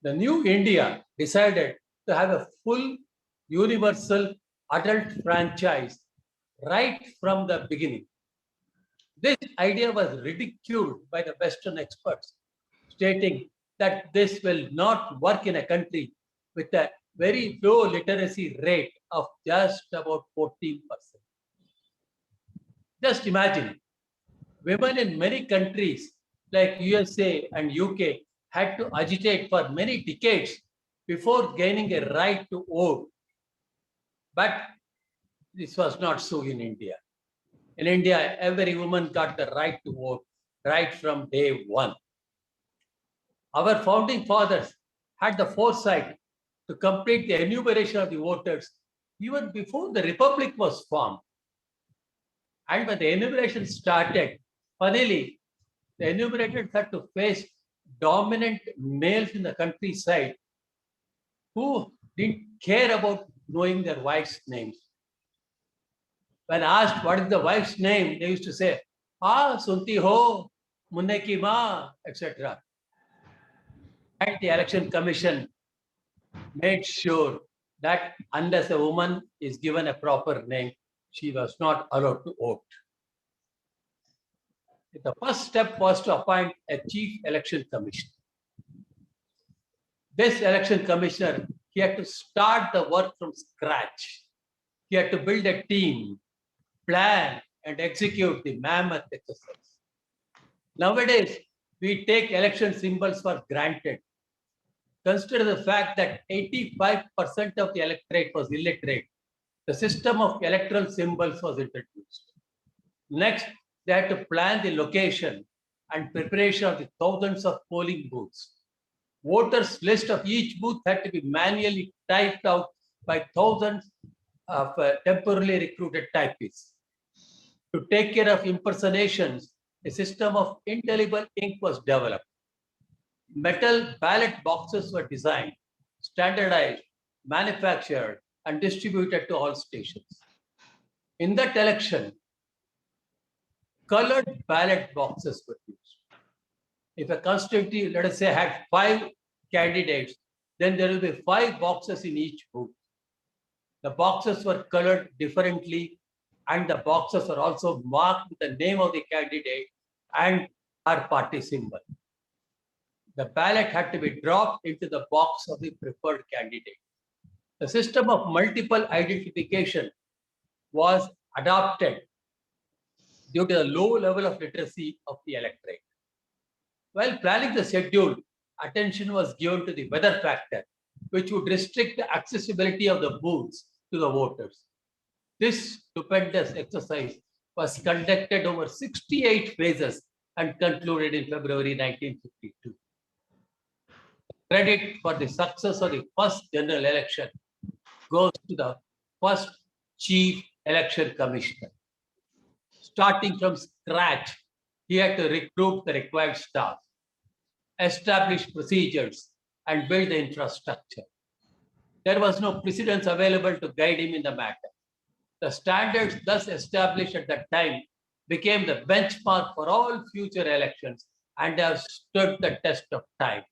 S8: The new India decided to have a full, universal adult franchise right from the beginning. This idea was ridiculed by the Western experts, stating that this will not work in a country with a very low literacy rate of just about 14%. Just imagine, women in many countries like USA and UK had to agitate for many decades before gaining a right to vote. But this was not so in India. In India, every woman got the right to vote right from day one. Our founding fathers had the foresight to complete the enumeration of the voters even before the republic was formed. And when the enumeration started, funnily, the enumerators had to face dominant males in the countryside who didn't care about knowing their wives' names. When asked what is the wife's name, they used to say, sunti ho, munne ki ma, etc. And the election commission made sure that unless a woman is given a proper name, she was not allowed to vote. The first step was to appoint a chief election commissioner. This election commissioner, he had to start the work from scratch. He had to build a team, plan, and execute the mammoth exercise. Nowadays, we take election symbols for granted. Consider the fact that 85% of the electorate was illiterate. The system of electoral symbols was introduced. Next, they had to plan the location and preparation of the thousands of polling booths. Voters' list of each booth had to be manually typed out by thousands of temporarily recruited typists. To take care of impersonations, a system of indelible ink was developed. Metal ballot boxes were designed, standardized, manufactured, and distributed to all stations. In that election, colored ballot boxes were used. If a constituency, let us say, had 5 candidates, then there will be 5 boxes in each booth. The boxes were colored differently, and the boxes are also marked with the name of the candidate and our party symbol. The ballot had to be dropped into the box of the preferred candidate. The system of multiple identification was adopted due to the low level of literacy of the electorate. While planning the schedule, attention was given to the weather factor, which would restrict the accessibility of the booths to the voters. This stupendous exercise was conducted over 68 phases and concluded in February 1952. Credit for the success of the first general election goes to the first Chief Election Commissioner. Starting from scratch, he had to recruit the required staff, establish procedures, and build the infrastructure. There was no precedence available to guide him in the matter. The standards thus established at that time became the benchmark for all future elections and have stood the test of time.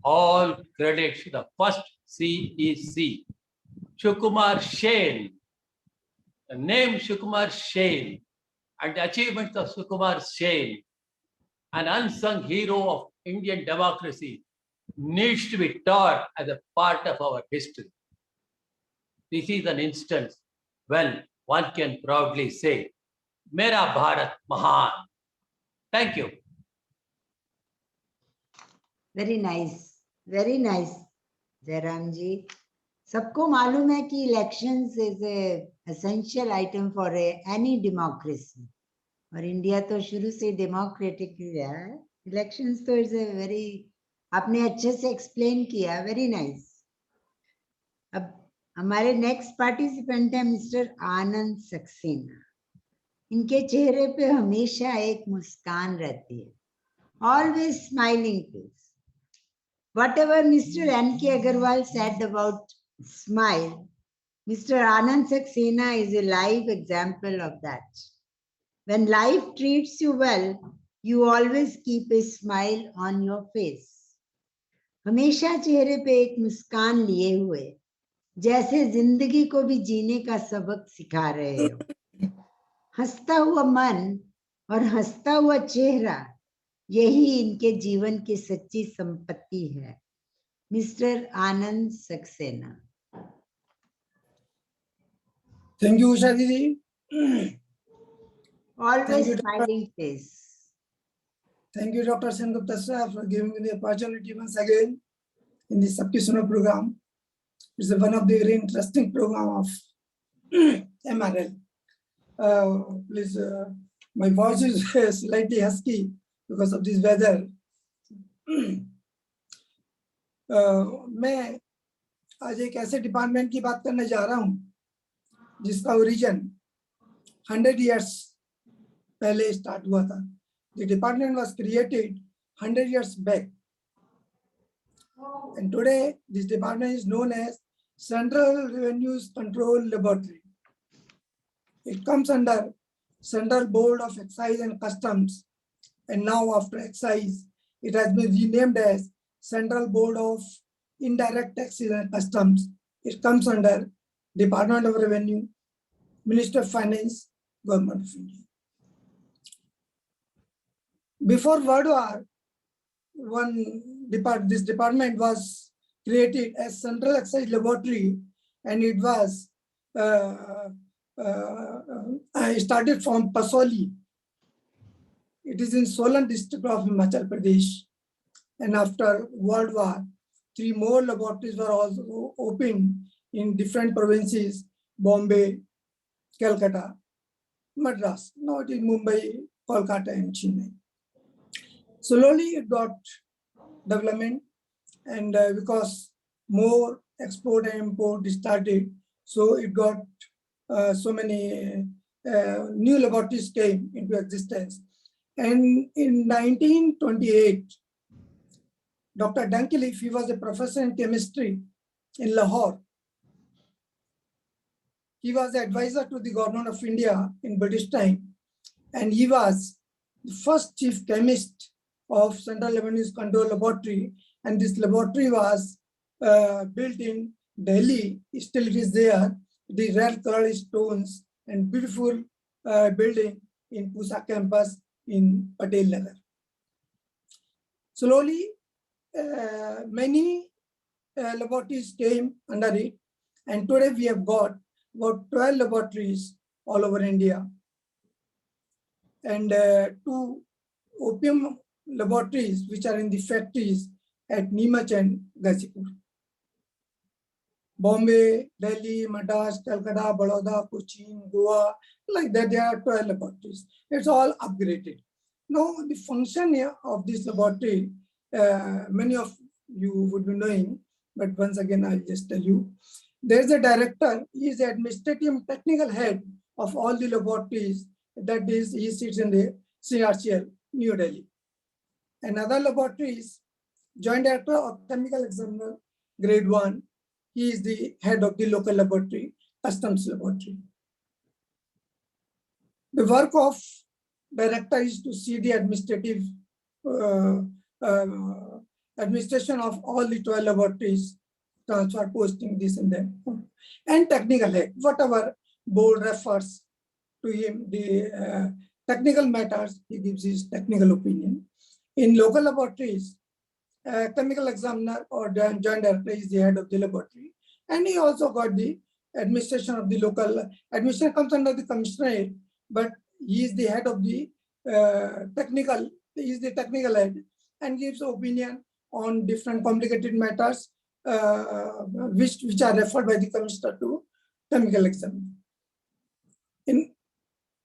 S8: All credit to the first CEC, Shukumar Shane. The name Shukumar Shane and the achievements of Shukumar Shane, an unsung hero of Indian democracy, needs to be taught as a part of our history. This is an instance when one can proudly say, Mera Bharat Mahan. Thank you.
S2: Very nice, Jayaram ji. सबको मालूम है कि elections is essential item for any democracy, और India तो शुरू से democratic रहा है. इलेक्शंस तो इज ए वेरी, आपने अच्छे से एक्सप्लेन किया, वेरी नाइस. अब हमारे नेक्स्ट पार्टिसिपेंट है मिस्टर आनंद सक्सेना. इनके चेहरे पे हमेशा एक मुस्कान रहती है, always smiling face. Whatever Mr. N.K. Agarwal said about smile, Mr. Anand Saxena is a live example of that. When life treats you well, you always keep a smile on your face. हमेशा चेहरे पे एक मुस्कान लिए हुए, जैसे जिंदगी को भी जीने का सबक सिखा रहे हो. हंसता हुआ मन और हंसता हुआ चेहरा, यही इनके जीवन की सच्ची संपत्ति है. Mister Anand Saxena.
S9: Thank you, Usha Diddee.
S2: Always
S9: you,
S2: smiling face.
S9: Thank you, Dr. Sengupta sir, for giving me the opportunity once again in the Suno program. It's one of the very interesting program of MRL. Please, my voice is slightly husky because of this weather. मैं आज एक ऐसे department की बात करने जा रहा हूँ जिसका ओरिजिन 100 years पहले स्टार्ट हुआ था. The department was created 100 years back, and today this department is known as Central Revenues Control Laboratory. It comes under Central Board of Excise and Customs, and now after excise, it has been renamed as Central Board of Indirect Taxes and Customs. It comes under Department of Revenue, Minister of Finance, Government of India. Before World War I, this department was created as Central Excise Laboratory, and it was started from Pasoli. It is in Solan district of Himachal Pradesh. And after World War, 3 more laboratories were also opened in different provinces: Bombay, Calcutta, Madras, not in Mumbai, Kolkata, and Chennai. Slowly it got development, and because more export and import started, so it got so many new laboratories came into existence. And in 1928, Dr. Dunkley, he was a professor in chemistry in Lahore. He was the advisor to the government of India in British time, and he was the first chief chemist of Central Revenues Control Laboratory, and this laboratory was built in Delhi. Still it is there. The red colored stones and beautiful building in Pusa campus in Patel Nagar. Slowly, many laboratories came under it, and today we have got about 12 laboratories all over India, and 2 opium laboratories which are in the factories at Neemuch and Gazipur. Bombay, Delhi, Madras, Calcutta, Baroda, Cochin, Goa, like that there are 12 laboratories. It's all upgraded. Now the function here of this laboratory, many of you would be knowing, but once again I'll just tell you. There's a director, he is the administrative technical head of all the laboratories, that is, he sits in the CRCL, New Delhi. Another laboratories, Joint Director of Chemical Examiner, Grade 1, he is the head of the local laboratory, Customs Laboratory. The work of director is to see the administrative administration of all the 12 laboratories, transfer, posting, this and that, and technical head. Whatever board refers to him, the technical matters, he gives his technical opinion. In local laboratories, chemical examiner or joint director is the head of the laboratory, and he also got the administration of the local. Administration comes under the commissioner, but he is the head of the technical. He is the technical head and gives opinion on different complicated matters which are referred by the commissioner to chemical examiner. In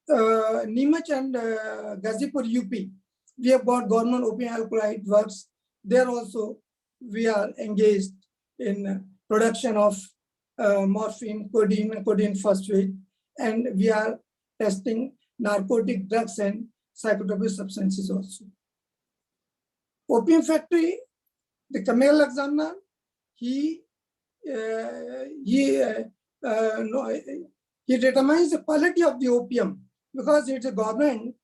S9: Neemuch and Gazipur, UP, we have got government opium alkaloid works. There also we are engaged in production of morphine, codeine, and codeine phosphate, and we are testing narcotic drugs and psychotropic substances also. Opium factory, the chemical examiner, he determines the quality of the opium, because it's a government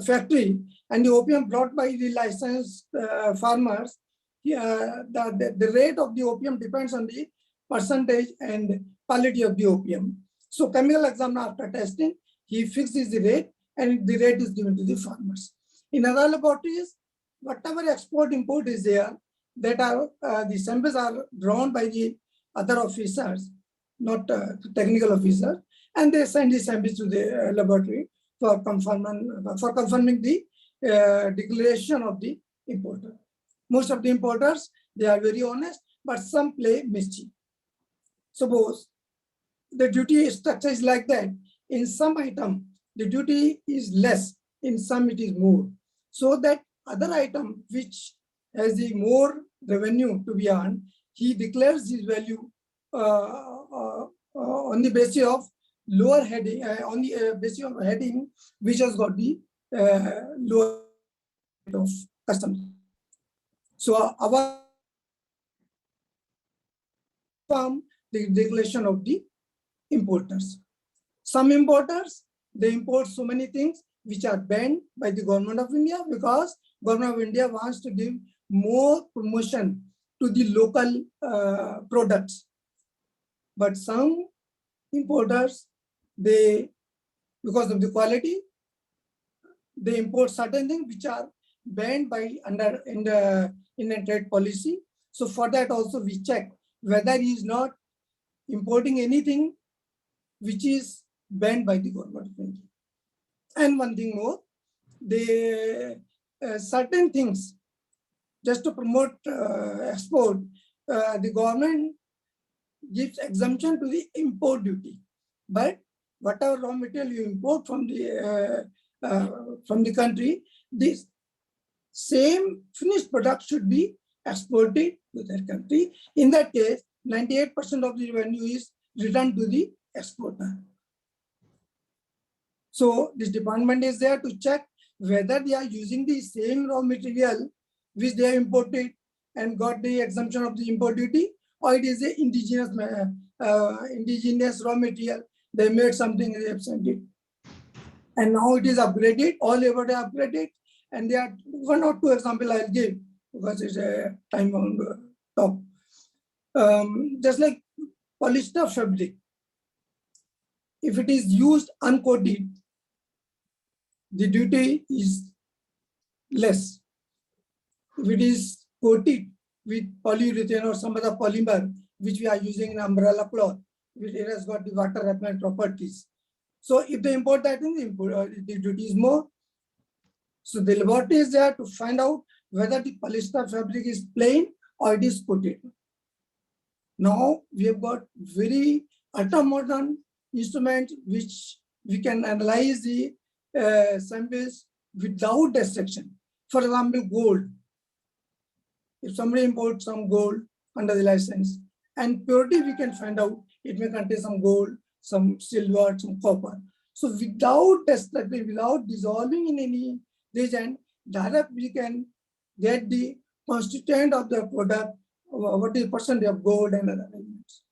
S9: factory, and the opium brought by the licensed farmers, the rate of the opium depends on the percentage and quality of the opium. So chemical examiner, after testing, he fixes the rate, and the rate is given to the farmers. In other laboratories, whatever export import is there, that are the samples are drawn by the other officers, not technical officers, and they send the samples to the laboratory for confirming the declaration of the importer. Most of the importers, they are very honest, but some play mischief. Suppose the duty structure is like that. In some item, the duty is less, in some it is more. So that other item which has the more revenue to be earned, he declares his value on the basis of lower heading, on the basis of heading which has got the lower rate of customs. So our farm, the declaration of the importers. Some importers, they import so many things which are banned by the government of India, because government of India wants to give more promotion to the local products. But some importers, they, because of the quality, they import certain things which are banned by under in the Indian trade policy. So for that also we check whether he is not importing anything which is banned by the government of India. And one thing more, the certain things, just to promote export, the government gives exemption to the import duty. But whatever raw material you import from the country, this same finished product should be exported to that country. In that case, 98% of the revenue is returned to the exporter. So this department is there to check whether they are using the same raw material which they have imported and got the exemption of the import duty, or it is a indigenous raw material. They made something and they have sent it. And now it is upgraded, all laboratory upgraded, And there are 1 or 2 examples I'll give because it's a time bound talk. Just like polyester fabric, if it is used uncoated, the duty is less. If it is coated with polyurethane or some other polymer, which we are using in umbrella cloth, it has got the water repellent properties. So if they import that, the duty is more. So the laboratory is there to find out whether the polyester fabric is plain or it is coated. Now we have got very ultra-modern instruments which we can analyze the samples without dissection. For example, gold. If somebody imports some gold under the license, and purity we can find out, it may contain some gold, some silver, some copper. So without destructing, without dissolving in any reagent, direct we can get the constituent of the product, what is percent of gold and other elements.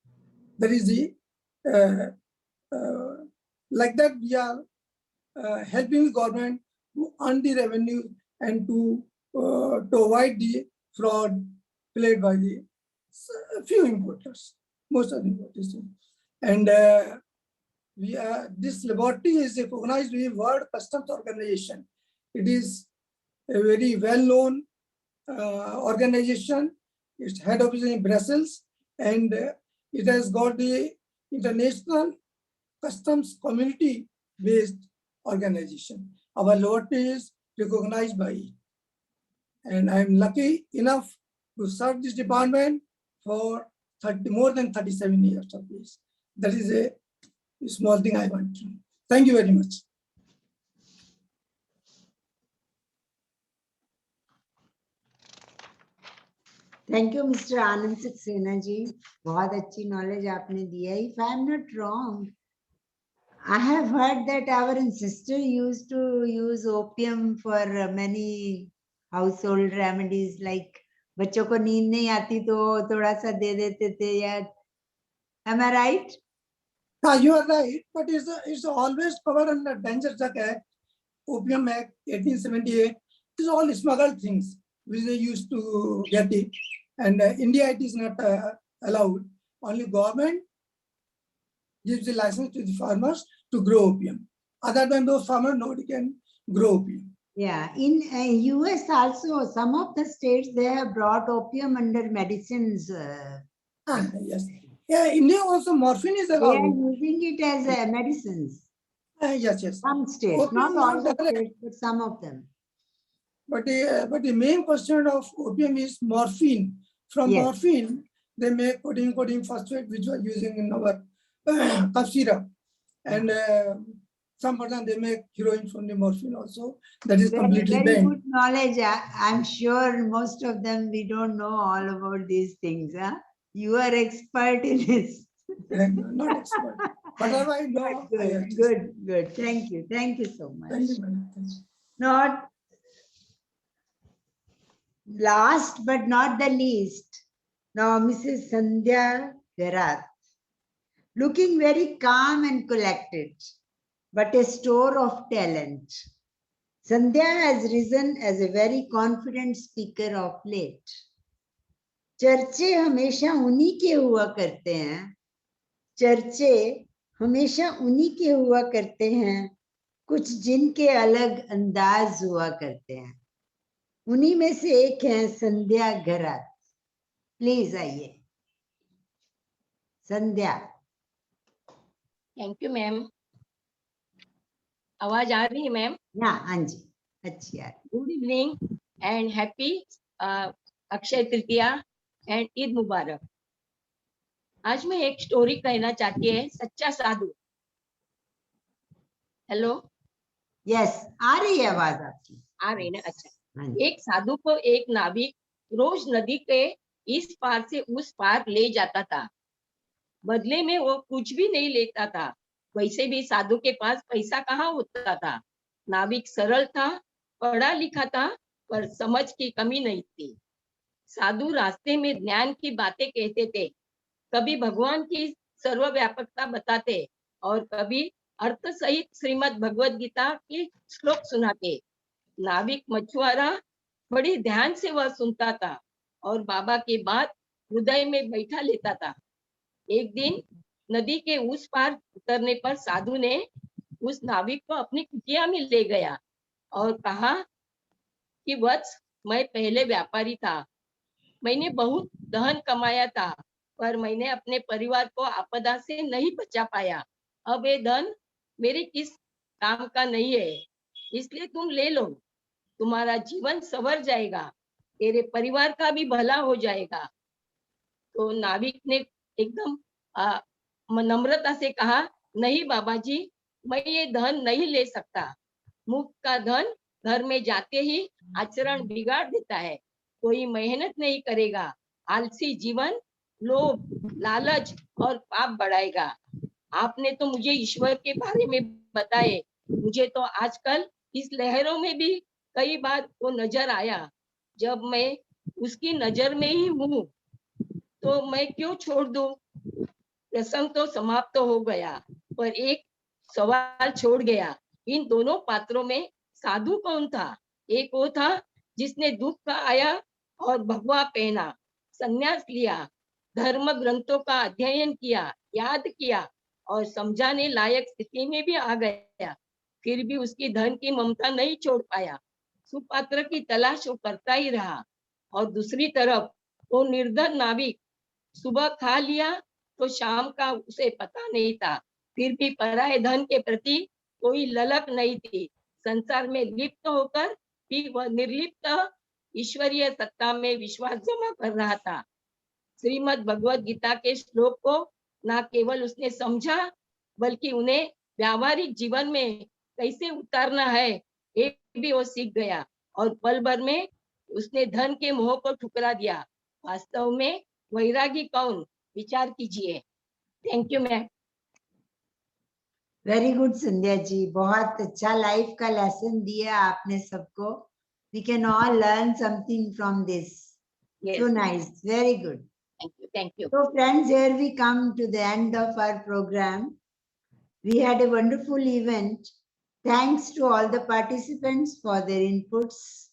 S9: That is the, like that we are helping the government to earn the revenue and to avoid the fraud played by the few importers, most of the importers. And this laboratory is recognized by the World Customs Organization. It is a very well-known organization. Its head office is in Brussels, and it has got the international customs community-based organization. Our laboratory is recognized by it. And I'm lucky enough to serve this department for more than 37 years of this. That is a small thing I want to know. Thank you very much.
S2: Thank you, Mr. Anand Saxena ji. बहुत अच्छी knowledge आपने दिया. If I am not wrong, I have heard that our ancestor used to use opium for many household remedies, like बच्चों को नींद नहीं आती तो थोड़ा सा दे देते थे या. Am I right?
S9: You are right, but it's always covered under Danger Drug Act, Opium Act, 1878. These are all smuggled things which they used to get it. And India, it is not allowed. Only government gives the license to the farmers to grow opium. Other than those farmers, nobody can grow opium.
S2: Yeah, in US also, some of the states, they have brought opium under medicines.
S9: Yes. Yeah, India also morphine is allowed.
S2: They are using it as medicines.
S9: Yes, yes.
S2: Some states,
S9: Opium
S2: not all the
S9: direct.
S2: states, but some of them.
S9: But the main question of opium is morphine. From
S2: Yes.
S9: morphine, they make codeine phosphate, which we are using in our cough syrup. And some person they make heroin from the morphine also. That is completely
S2: very
S9: banned.
S2: good knowledge. I'm sure most of them, we don't know all about these things. Huh? You are expert in this.
S9: Not expert. Whatever I know.
S2: Good. Thank you. Thank you so much.
S9: Thank you, madam.
S2: Not last but not the least, now Mrs. Sandhya Bharat, looking very calm and collected, but a store of talent. Sandhya has risen as a very confident speaker of late. चर्चे हमेशा उन्हीं के हुआ करते हैं. चर्चे हमेशा उन्हीं के हुआ करते हैं, कुछ जिनके अलग अंदाज हुआ करते हैं. उन्हीं में से एक है संध्या घरात. प्लीज आइए संध्या.
S10: Thank you ma'am. आवाज आ रही है मैम?
S2: हाँ जी, अच्छी है.
S10: Good evening and happy Akshaya Tritiya and Eid Mubarak. आज मैं एक स्टोरी कहना चाहती है. सच्चा साधु. हेलो.
S2: यस, आ रही है आवाज आपकी?
S10: आ रही ना. अच्छा. एक साधु को एक नाविक रोज नदी के इस पार से उस पार ले जाता था. बदले में वो कुछ भी नहीं लेता था. वैसे भी साधु के पास पैसा कहाँ होता था. नाविक सरल था, पढ़ा लिखा था, पर समझ की कमी नहीं थी. साधु रास्ते में ज्ञान की बातें कहते थे. कभी भगवान की सर्वव्यापकता बताते और कभी अर्थ सहित श्रीमद् भगवद गीता के श्लोक सुनाते. नाविक मछुआरा बड़ी ध्यान से वह सुनता था और बाबा की बात हृदय में बैठा लेता था। एक दिन नदी के उस पार उतरने पर साधु ने उस नाविक को अपनी कुटिया में ले गया और कहा कि वत्स, मैं पहले व्यापारी था, मैंने बहुत धन कमाया था, पर मैंने अपने परिवार को आपदा से नहीं बचा पाया। अब ये धन मेरे किस काम का नहीं है, इसलिए तुम ले लो, तुम्हारा जीवन संवर जाएगा, तेरे परिवार का भी भला हो जाएगा। तो नाविक ने एकदम नम्रता से कहा, नहीं बाबा जी, मैं ये धन नहीं ले सकता। मुफ्त का धन घर में जाते ही आचरण बिगाड़ देता है। कोई मेहनत नहीं करेगा, आलसी जीवन लोभ, लालच और पाप बढ़ाएगा। आपने तो मुझे ईश्वर के बारे में बताए, मुझे तो आजकल इस लहरों में भी कई बार वो नजर आया। जब मैं उसकी नजर में ही हूँ तो मैं क्यों छोड़ दूं? प्रसंग तो समाप्त हो गया, पर एक सवाल छोड़ गया। इन दोनों पात्रों में साधु कौन था? एक वो था जिसने दुख का आया और भगवा पहना, संन्यास लिया, धर्म ग्रंथों का अध्ययन किया, याद किया और समझाने लायक स्थिति में भी आ गया, फिर भी उसकी धन की ममता नहीं छोड़ पाया। सुपात्र की तलाश वो करता ही रहा। और दूसरी तरफ वो निर्धन नाविक, सुबह खा लिया तो शाम का उसे पता नहीं था, फिर भी पराये धन के प्रति कोई ललक नहीं थी। संसार में लिप्त होकर भी वह निर्लिप्त ईश्वरीय सत्ता में विश्वास जमा कर रहा था। श्रीमद् भगवद गीता के श्लोक को न केवल उसने समझा, बल्कि उन्हें व्यावहारिक जीवन में कैसे उतारना है ये भी वो सीख गया और पल भर में उसने धन के मोह को ठुकरा दिया। वास्तव में वैरागी कौन, विचार कीजिए। Thank you ma'am.
S2: Very good Sandhya ji, बहुत अच्छा लाइफ का लेसन दिया आपने सबको। We can all learn something from this. So nice, very good.
S10: Thank you.
S2: So friends, here we come to the end of our program. We had a wonderful event. Thanks to all the participants for their inputs.